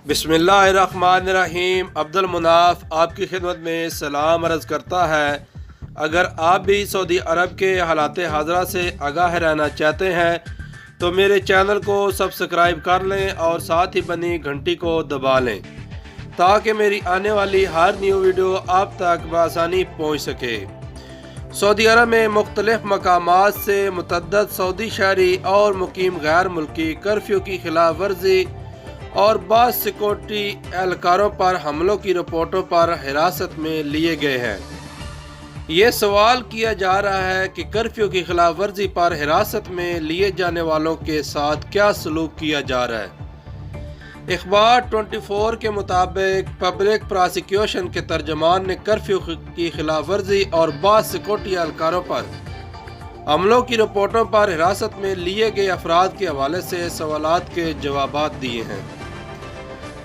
बिस्मिल्लाहिर्रहमानिर्रहीम। अब्दुल मुनाफ आपकी खिदमत में सलाम अर्ज़ करता है। अगर आप भी सऊदी अरब के हालात हाज़रा से आगाह रहना चाहते हैं तो मेरे चैनल को सब्सक्राइब कर लें और साथ ही बनी घंटी को दबा लें ताकि मेरी आने वाली हर न्यू वीडियो आप तक बआसानी पहुँच सके। सऊदी अरब में मुख्तलिफ मकामात से मुतअद्दिद सऊदी शहरी और मुकीम गैर मुल्की कर्फ्यू की खिलाफ वर्जी और बाज़ सिक्योरिटी एहलकारों पर हमलों की रिपोर्टों पर हिरासत में लिए गए हैं। ये सवाल किया जा रहा है कि कर्फ्यू की खिलाफ वर्जी पर हिरासत में लिए जाने वालों के साथ क्या सलूक किया जा रहा है। अखबार 24 के मुताबिक पब्लिक प्रोसिक्यूशन के तर्जमान ने कर्फ्यू की खिलाफ वर्जी और बाज़ सिक्योरिटी एहलकारों पर हमलों की रिपोर्टों पर हिरासत में लिए गए अफराद के हवाले से सवालात के जवाबात दिए हैं।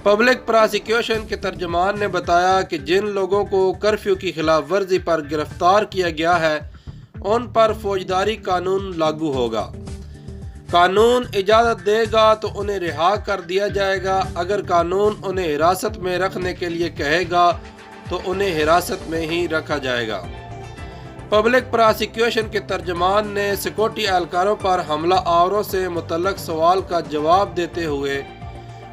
पब्लिक प्रोसिक्यूशन के तर्जमान ने बताया कि जिन लोगों को कर्फ्यू की खिलाफ वर्जी पर गिरफ्तार किया गया है उन पर फौजदारी कानून लागू होगा। कानून इजाज़त देगा तो उन्हें रिहा कर दिया जाएगा। अगर कानून उन्हें हिरासत में रखने के लिए कहेगा तो उन्हें हिरासत में ही रखा जाएगा। पब्लिक प्रोसिक्यूशन के तर्जमान ने सिक्योरिटी एहलकारों पर हमला आवरों से मुतल्लक सवाल का जवाब देते हुए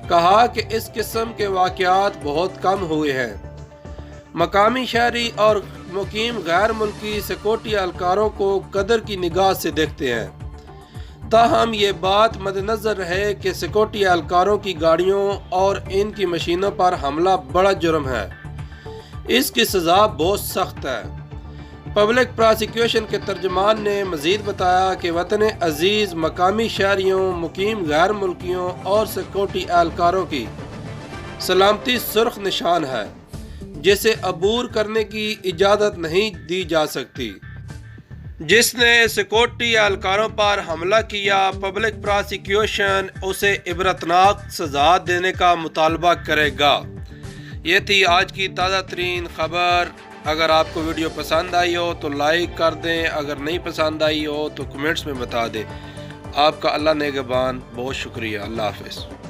कहा कि इस किस्म के वाक़यात बहुत कम हुए हैं। मकामी शहरी और मुकीम गैर मुल्की सिक्योरिटी एहलकारों को कदर की निगाह से देखते हैं। ताहम ये बात मद्देनज़र रहे कि सिक्योरिटी एहलकारों की गाड़ियों और इनकी मशीनों पर हमला बड़ा जुर्म है। इसकी सज़ा बहुत सख्त है। पब्लिक प्रोसिक्यूशन के तर्जमान ने मज़ीद बताया कि वतन अजीज़ मकामी शहरियों, मुकीम गैर मुल्कियों और सिक्योरिटी एहलकारों की सलामती सुर्ख निशान है जिसे अबूर करने की इजाज़त नहीं दी जा सकती। जिसने सिक्योरिटी एहलकारों पर हमला किया, पब्लिक प्रोसिक्यूशन उसे इबरतनाक सज़ा देने का मुतालबा करेगा। ये थी आज की ताज़ा तरीन खबर। अगर आपको वीडियो पसंद आई हो तो लाइक कर दें, अगर नहीं पसंद आई हो तो कमेंट्स में बता दें। आपका अल्लाह नेगबान, बहुत शुक्रिया। अल्लाह हाफ़िज़।